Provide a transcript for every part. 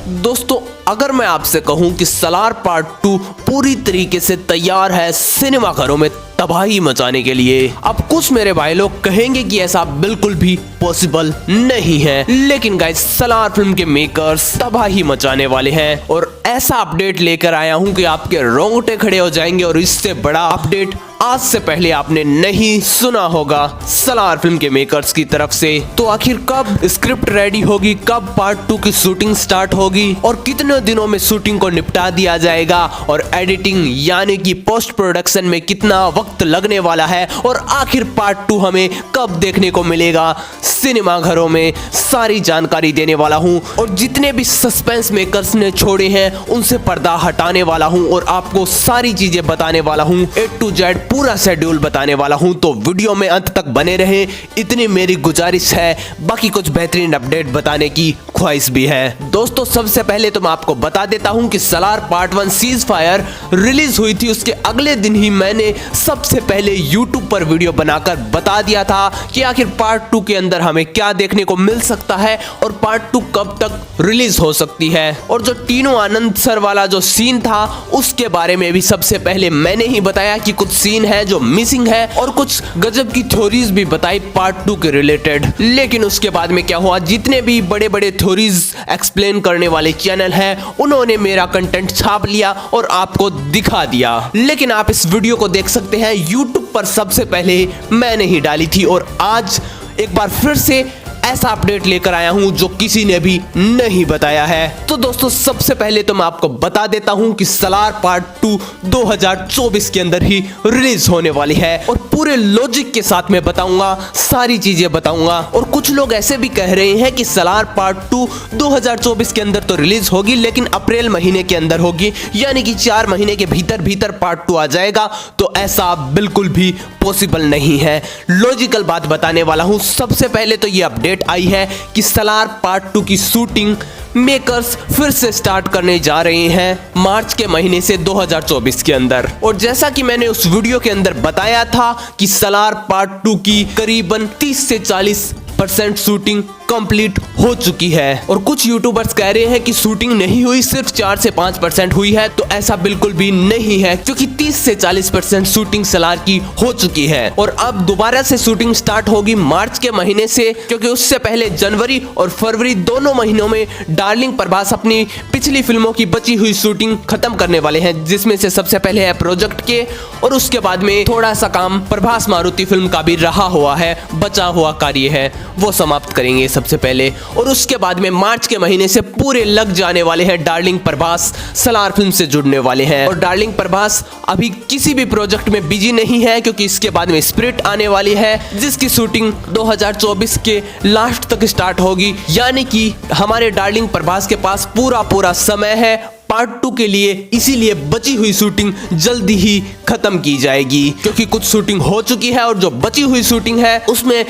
दोस्तों अगर मैं आपसे कहूं कि सलार पार्ट 2 पूरी तरीके से तैयार है सिनेमाघरों में तबाही मचाने के लिए, अब कुछ मेरे भाई लोग कहेंगे कि ऐसा बिल्कुल भी पॉसिबल नहीं है, लेकिन गाइस सलार फिल्म के मेकर्स तबाही मचाने वाले हैं और ऐसा अपडेट लेकर आया हूं कि आपके रोंगटे खड़े हो जाएंगे। और इससे बड़ा अपडेट आज से पहले आपने नहीं सुना होगा सलार फिल्म के मेकर्स की तरफ से। तो आखिर कब स्क्रिप्ट रेडी होगी, कब पार्ट 2 की शूटिंग स्टार्ट होगी और कितने दिनों में शूटिंग को निपटा दिया जाएगा और एडिटिंग यानी कि पोस्ट प्रोडक्शन में कितना वक्त लगने वाला है और आखिर पार्ट 2 हमें कब देखने को मिलेगा सिनेमा घरों में, सारी जानकारी देने वाला हूं। और जितने भी सस्पेंस मेकर्स ने छोड़े हैं उनसे पर्दा हटाने वाला हूं और आपको सारी चीजें बताने वाला हूं, A to Z पूरा शेड्यूल बताने वाला हूं। तो वीडियो में अंत तक बने रहें, इतनी मेरी गुजारिश है। बाकी कुछ बेहतरीन अपडेट बताने की ख्वाहिश भी है। दोस्तों सबसे पहले तो मैं आपको बता देता हूं कि Salaar part 1 cease fire release हुई थी, उसके अगले दिन ही मैंने सबसे पहले यूट्यूब पर वीडियो बनाकर बता दिया था कि आखिर पार्ट 2 के अंदर हमें क्या देखने को मिल सकता है और पार्ट 2 कब तक रिलीज हो सकती है। और जो टीनू आनंद सर वाला जो सीन था उसके बारे में भी सबसे पहले मैंने ही बताया कि कुछ सीन है जो मिसिंग है और कुछ गजब की थ्योरीज भी बताई पार्ट 2 के रिलेटेड। लेकिन उसके बाद में क्या हुआ, जितने भी बड़े बड़े थ्योरीज एक्सप्लेन करने वाले चैनल हैं उन्होंने मेरा कंटेंट छाप लिया और आपको दिखा दिया। लेकिन आप इस वीडियो को देख सकते हैं यूट्यूब पर सबसे पहले मैंने ही डाली थी और आज एक बार फिर से ऐसा अपडेट लेकर आया हूं जो किसी ने भी नहीं बताया है। तो दोस्तों सबसे पहले तो मैं आपको बता देता हूं कि सलार पार्ट 2 2024 के अंदर ही रिलीज होने वाली है और पूरे लॉजिक के साथ मैं बताऊंगा, सारी चीजें बताऊंगा। और कुछ लोग ऐसे भी कह रहे हैं कि सलार पार्ट 2 2024 के अंदर तो रिलीज होगी लेकिन अप्रैल महीने के अंदर होगी, यानी कि 4 महीने के भीतर भीतर पार्ट 2 आ जाएगा। तो ऐसा बिल्कुल भी पॉसिबल नहीं है, लॉजिकल बात बताने वाला हूं। सबसे पहले तो ये अपडेट आई है कि सलार पार्ट 2 की शूटिंग मेकर्स फिर से स्टार्ट करने जा रहे हैं मार्च के महीने से 2024 के अंदर। और जैसा कि मैंने उस वीडियो के अंदर बताया था कि सलार पार्ट 2 की करीबन 30 से 40% शूटिंग कंप्लीट हो चुकी है और कुछ यूट्यूबर्स कह रहे हैं कि शूटिंग नहीं हुई, सिर्फ 4 से 5% हुई है। तो ऐसा बिल्कुल भी नहीं है क्योंकि 30 से 40% शूटिंग सलार की हो चुकी है और अब दोबारा से शूटिंग स्टार्ट होगी मार्च के महीने से, क्योंकि उससे पहले जनवरी और फरवरी दोनों महीनों में डार्लिंग प्रभास अपनी पिछली फिल्मों की बची हुई शूटिंग खत्म करने वाले हैं, जिसमें से सबसे पहले है प्रोजेक्ट के और उसके बाद में थोड़ा सा काम प्रभास मारुति फिल्म का भी रहा हुआ है, बचा हुआ कार्य है, वो समाप्त करेंगे सबसे पहले। और उसके बाद में मार्च के महीने से पूरे लग जाने वाले हैं डार्लिंग प्रभास सलार फिल्म से जुड़ने वाले हैं। और डार्लिंग प्रभास अभी किसी भी प्रोजेक्ट में बिजी नहीं है क्योंकि इसके बाद में स्पिरिट आने वाली है जिसकी शूटिंग 2024 के लास्ट तक स्टार्ट होगी, यानी कि हमारे डार्लिंग प्रभास के पास पूरा समय है पार्ट 2 के लिए। इसीलिए बची हुई शूटिंग जल्दी ही खत्म की जाएगी क्योंकि कुछ शूटिंग हो चुकी है और जो बची हुई शूटिंग है उसमें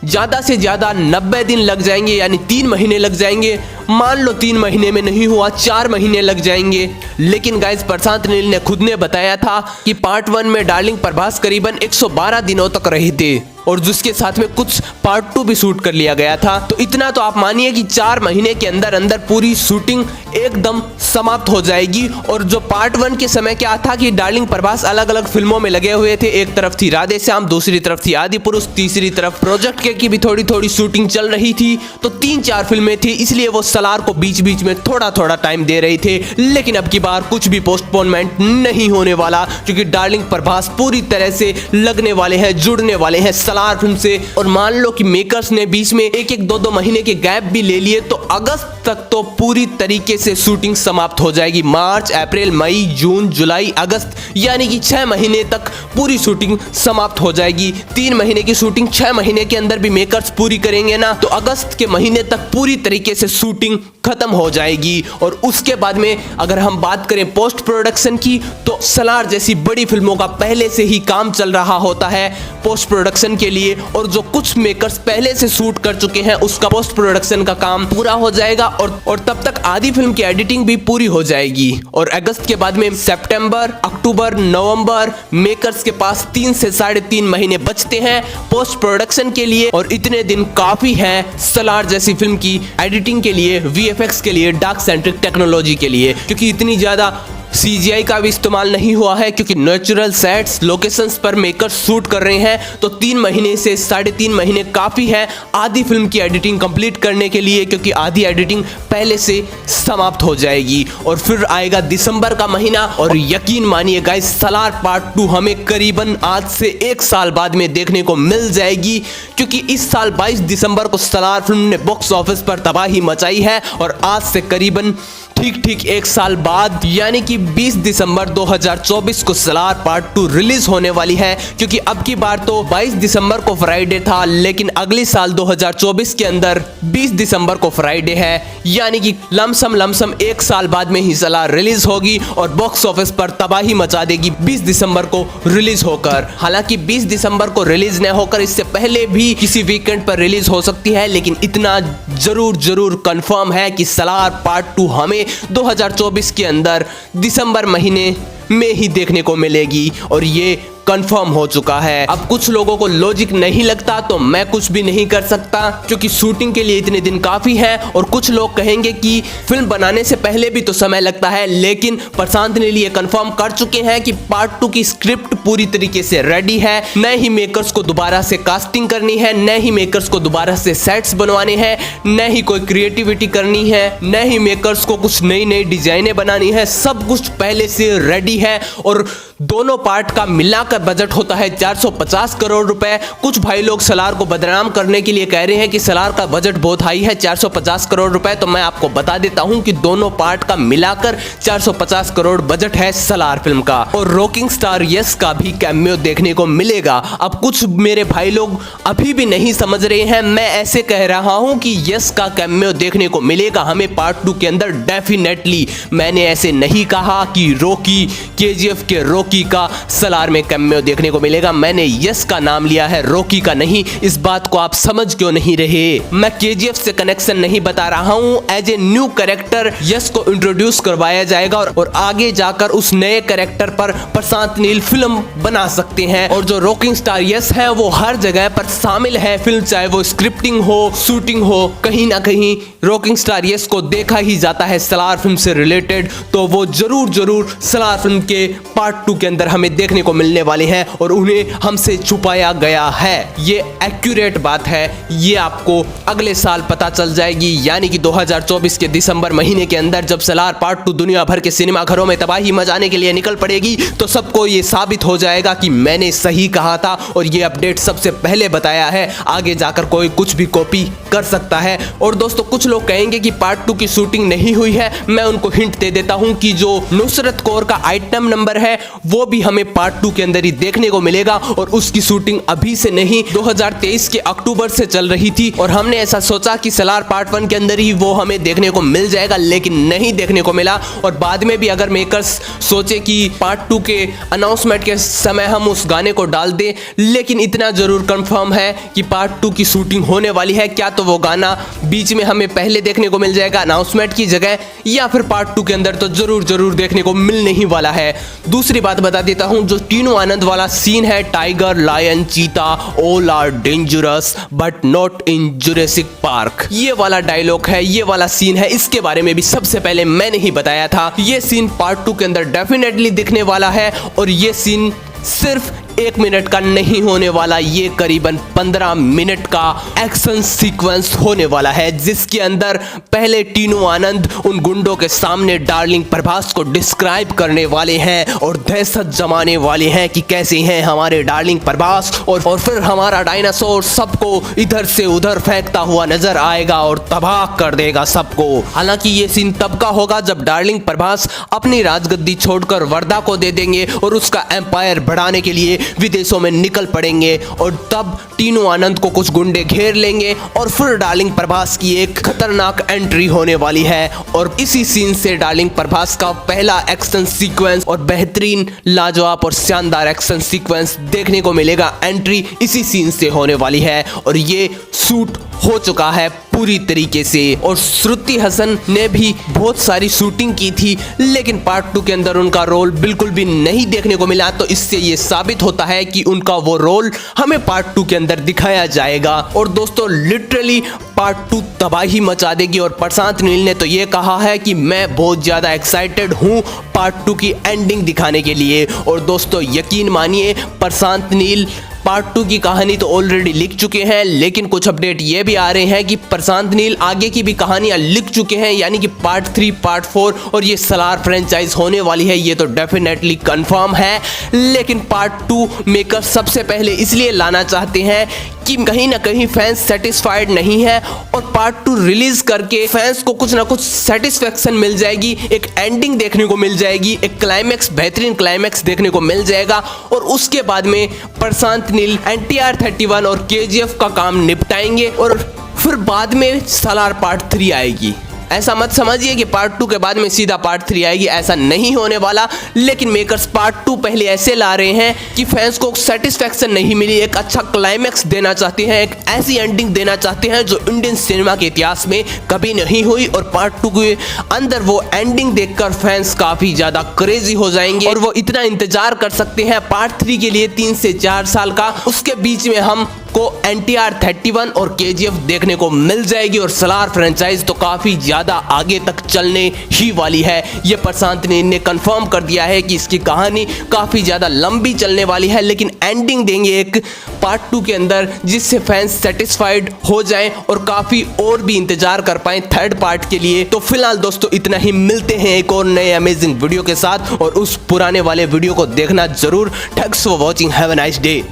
ज्यादा से ज्यादा 90 दिन लग जाएंगे, यानी 3 महीने लग जाएंगे। मान लो 3 महीने में नहीं हुआ 4 महीने लग जाएंगे। लेकिन गाइस प्रशांत नील ने खुद ने बताया था कि पार्ट 1 में डार्लिंग प्रभास करीबन 112 दिनों तक रहे थे और जिसके साथ में कुछ पार्ट 2 भी शूट कर लिया गया था। तो इतना तो आप मानिए कि 4 महीने के अंदर अंदर पूरी शूटिंग एकदम समाप्त हो जाएगी। और जो पार्ट 1 के समय क्या था कि डार्लिंग प्रभास अलग अलग फिल्मों में लगे हुए थे, एक तरफ थी राधे श्याम, दूसरी तरफ थी आदि पुरुष, तीसरी तरफ प्रोजेक्ट के की भी थोड़ी शूटिंग चल रही थी। तो 3-4 फिल्में थी, इसलिए वो सलार को बीच बीच में थोड़ा टाइम दे रहे थे। लेकिन अब की बार कुछ भी पोस्टपोनमेंट नहीं होने वाला क्योंकि डार्लिंग प्रभास पूरी तरह से लगने वाले हैं, जुड़ने वाले हैं सलार फिल्म से। और मान लो कि मेकर्स ने बीच में 1-2 महीने के गैप भी ले लिए तो अगस्त तक तो पूरी तरीके से शूटिंग समाप्त हो जाएगी। मार्च, अप्रैल, मई, जून, जुलाई, अगस्त, यानी कि 6 महीने तक पूरी शूटिंग समाप्त हो जाएगी। 3 महीने की शूटिंग 6 महीने के अंदर भी मेकर्स पूरी करेंगे ना, तो अगस्त के महीने तक पूरी तरीके से शूटिंग खत्म हो जाएगी। और उसके बाद में अगर हम बात करें पोस्ट प्रोडक्शन की, तो सलार जैसी बड़ी फिल्मों का पहले से ही काम चल रहा होता है पोस्ट प्रोडक्शन के लिए, और जो कुछ मेकर्स पहले से शूट कर चुके हैं उसका पोस्ट प्रोडक्शन का काम पूरा हो जाएगा और तब तक आधी फिल्म की एडिटिंग भी पूरी हो जाएगी। और अगस्त के बाद में सितंबर, अक्टूबर, नवंबर मेकर्स के पास 3 से 3.5 महीने बचते हैं पोस्ट प्रोडक्शन के लिए, और इतने दिन काफी हैं सलार जैसी फिल्म की एडिटिंग के लिए, वीएफएक्स के लिए, डार्क सेंट्रिक टेक्नोलॉजी के लिए, क्योंकि इतनी ज्यादा CGI का भी इस्तेमाल नहीं हुआ है, क्योंकि नेचुरल सेट्स लोकेशंस पर मेकर्स शूट कर रहे हैं। तो 3 महीने से 3.5 महीने काफ़ी है आधी फिल्म की एडिटिंग कंप्लीट करने के लिए, क्योंकि आधी एडिटिंग पहले से समाप्त हो जाएगी। और फिर आएगा दिसंबर का महीना, और यकीन मानिए गाइस सलार पार्ट 2 हमें करीबन आज से 1 साल बाद में देखने को मिल जाएगी, क्योंकि इस साल 22 दिसंबर को सलार फिल्म ने बॉक्स ऑफिस पर तबाही मचाई है, और आज से करीबन ठीक 1 साल बाद यानी कि 20 दिसंबर 2024 को सलार पार्ट 2 रिलीज होने वाली है। क्योंकि अब की बार तो 22 दिसंबर को फ्राइडे था, लेकिन अगले साल 2024 के अंदर 20 दिसंबर को फ्राइडे है, यानी कि लमसम 1 साल बाद में ही सलार रिलीज होगी और बॉक्स ऑफिस पर तबाही मचा देगी 20 दिसंबर को रिलीज होकर। हालांकि 20 दिसंबर को रिलीज न होकर इससे पहले भी किसी वीकेंड पर रिलीज हो सकती है, लेकिन इतना जरूर कंफर्म है कि सलार पार्ट 2 हमें 2024 के अंदर दिसंबर महीने में ही देखने को मिलेगी, और ये कंफर्म हो चुका है। अब कुछ लोगों को लॉजिक नहीं लगता तो मैं कुछ भी नहीं कर सकता, क्योंकि शूटिंग के लिए इतने दिन काफी है। और कुछ लोग कहेंगे कि फिल्म बनाने से पहले भी तो समय लगता है, लेकिन प्रशांत नील ये कंफर्म कर चुके हैं कि पार्ट 2 की स्क्रिप्ट पूरी तरीके से रेडी है। न ही मेकर्स को दोबारा से कास्टिंग करनी है, न ही मेकर्स को दोबारा से सेट्स बनवाने हैं, न ही कोई क्रिएटिविटी करनी है, न ही मेकर्स को कुछ नई डिजाइनें बनानी है। सब कुछ पहले से रेडी है, और दोनों पार्ट का मिलाकर बजट होता है 450 करोड़ रुपए। कुछ भाई लोग सलार को बदनाम करने के लिए कह रहे हैं कि सलार का बजट बहुत हाई है, 450 करोड़ रुपए। तो मैं आपको बता देता हूं कि दोनों पार्ट का मिलाकर 450 करोड़ बजट है सलार फिल्म का। और रॉकिंग स्टार यस का भी कैमियो देखने को मिलेगा। अब कुछ मेरे भाई लोग अभी भी नहीं समझ रहे हैं, मैं ऐसे कह रहा हूं कि यस का कैमियो देखने को मिलेगा हमें पार्ट 2 के अंदर डेफिनेटली। मैंने ऐसे नहीं कहा कि रॉकी KGF के रॉकी का सलार में कैमियो देखने को मिलेगा। मैंने यस का नाम लिया है, रॉकी का नहीं। इस बात को आप समझ क्यों नहीं रहे? मैं KGF से कनेक्शन नहीं बता रहा हूं। As a new character yes को इंट्रोड्यूस करवाया जाएगा, और आगे जाकर उस नए कैरेक्टर पर प्रशांत नील फिल्म बना सकते हैं। और जो रॉकिंग स्टार यस है वो हर जगह पर शामिल है फिल्म, चाहे वो स्क्रिप्टिंग हो, शूटिंग हो, कहीं ना कहीं रॉकिंग स्टार यस को देखा ही जाता है सलार फिल्म से रिलेटेड। तो वो जरूर सलार फिल्म के पार्ट 2 के अंदर हमें देखने को मिलने वाले हैं, और उन्हें हमसे छुपाया गया है। ये एक्यूरेट बात है, ये आपको अगले साल पता चल जाएगी, यानी कि 2024 के दिसंबर महीने के अंदर जब सलार पार्ट 2 दुनिया भर के सिनेमा घरों में तबाही मचाने के लिए निकल पड़ेगी, तो सबको ये साबित हो जाएगा कि मैंने सही कहा था, और ये अपडेट सबसे पहले बताया है। आगे जाकर कोई कुछ भी कॉपी कर सकता है। और दोस्तों कुछ लोग कहेंगे कि पार्ट 2 की शूटिंग नहीं हुई है। मैं उनको हिंट दे देता हूं कि जो नुसरत कौर का आइटम नंबर है वो भी हमें पार्ट 2 के अंदर ही देखने को मिलेगा, और उसकी शूटिंग अभी से नहीं 2023 के अक्टूबर से चल रही थी। और हमने ऐसा सोचा कि सलार पार्ट 1 के अंदर ही वो हमें देखने को मिल जाएगा, लेकिन नहीं देखने को मिला। और बाद में भी अगर मेकर्स सोचे कि पार्ट 2 के अनाउंसमेंट के समय हम उस गाने को डाल दें, लेकिन इतना जरूर कंफर्म है कि पार्ट 2 की शूटिंग होने वाली है। क्या तो वो गाना बीच में हमें पहले देखने को मिल जाएगा अनाउंसमेंट की जगह, या फिर पार्ट 2 के अंदर तो जरूर देखने को मिलने ही वाला है। दूसरी बात बता देता हूं, जो टीनू आनंद वाला सीन है, tiger, lion, cheetah all are dangerous but not in Jurassic Park, ये वाला डायलॉग है, ये वाला सीन है, इसके बारे में भी सबसे पहले मैंने ही बताया था। ये सीन पार्ट 2 के अंदर डेफिनेटली दिखने वाला है, और ये सीन सिर्फ 1 मिनट का नहीं होने वाला, ये करीबन 15 मिनट का एक्शन सीक्वेंस होने वाला है, जिसके अंदर पहले टीनू आनंद उन गुंडों के सामने डार्लिंग प्रभास को डिस्क्राइब करने वाले हैं और दहशत जमाने वाले हैं कि कैसे हैं हमारे डार्लिंग प्रभास, और फिर हमारा डायनासोर सबको इधर से उधर फेंकता हुआ नजर आएगा और तबाह कर देगा सबको। हालांकि ये सीन तब का होगा जब डार्लिंग प्रभास अपनी राजगद्दी छोड़कर वर्दा को दे देंगे और उसका एम्पायर बढ़ाने के लिए विदेशों में निकल पड़ेंगे और तब टीनू आनंद को कुछ गुंडे घेर लेंगे और फिर डार्लिंग प्रभास की एक खतरनाक एंट्री होने वाली है। और इसी सीन से डार्लिंग प्रभास का पहला एक्शन सीक्वेंस और बेहतरीन लाजवाब और शानदार एक्शन सीक्वेंस देखने को मिलेगा। एंट्री इसी सीन से होने वाली है और ये शूट हो चुका है पूरी तरीके से। और श्रुति हसन ने भी बहुत सारी शूटिंग की थी, लेकिन पार्ट 2 के अंदर उनका रोल बिल्कुल भी नहीं देखने को मिला। तो इससे ये साबित होता है कि उनका वो रोल हमें पार्ट 2 के अंदर दिखाया जाएगा। और दोस्तों लिटरली पार्ट 2 तबाही मचा देगी। और प्रशांत नील ने तो ये कहा है कि मैं बहुत ज़्यादा एक्साइटेड हूँ पार्ट 2 की एंडिंग दिखाने के लिए। और दोस्तों यकीन मानिए प्रशांत नील पार्ट 2 की कहानी तो ऑलरेडी लिख चुके हैं, लेकिन कुछ अपडेट ये भी आ रहे हैं कि प्रशांत नील आगे की भी कहानियां लिख चुके हैं, यानी कि पार्ट 3, पार्ट 4 और ये सलार फ्रेंचाइज होने वाली है, ये तो डेफिनेटली कंफर्म है। लेकिन पार्ट 2 मेकर सबसे पहले इसलिए लाना चाहते हैं कि कहीं ना कहीं फैंस सेटिस्फाइड नहीं है और पार्ट 2 रिलीज करके फैंस को कुछ ना कुछ सेटिस्फेक्शन मिल जाएगी, एक एंडिंग देखने को मिल जाएगी, एक क्लाइमैक्स, बेहतरीन क्लाइमैक्स देखने को मिल जाएगा। और उसके बाद में प्रशांत नील NTR 31 और KGF का काम निपटाएंगे और फिर बाद में सलार पार्ट 3 आएगी। ऐसा मत समझिए कि पार्ट 2 के बाद में सीधा पार्ट 3 आएगी, ऐसा नहीं होने वाला। लेकिन मेकर्स पार्ट 2 पहले ऐसे ला रहे हैं कि फैंस को सेटिस्फेक्शन नहीं मिली, एक अच्छा क्लाइमैक्स देना चाहते हैं, एक ऐसी एंडिंग देना चाहते हैं जो इंडियन सिनेमा के इतिहास में कभी नहीं हुई। और पार्ट 2 के अंदर वो एंडिंग देखकर फैंस काफी ज्यादा क्रेजी हो जाएंगे और वो इतना इंतजार कर सकते हैं पार्ट 3 के लिए 3 से 4 साल का। उसके बीच में हम को NTR 31 और KGF देखने को मिल जाएगी और सलार फ्रेंचाइज तो काफी ज्यादा आगे तक चलने ही वाली है। ये प्रशांत नील ने कंफर्म कर दिया है कि इसकी कहानी काफी ज्यादा लंबी चलने वाली है, लेकिन एंडिंग देंगे एक पार्ट 2 के अंदर जिससे फैंस सेटिस्फाइड हो जाएं और काफी और भी इंतजार कर पाएं थर्ड पार्ट के लिए। तो फिलहाल दोस्तों इतना ही, मिलते हैं एक और नए अमेजिंग वीडियो के साथ और उस पुराने वाले वीडियो को देखना जरूर। Thanks for watching, have a nice day.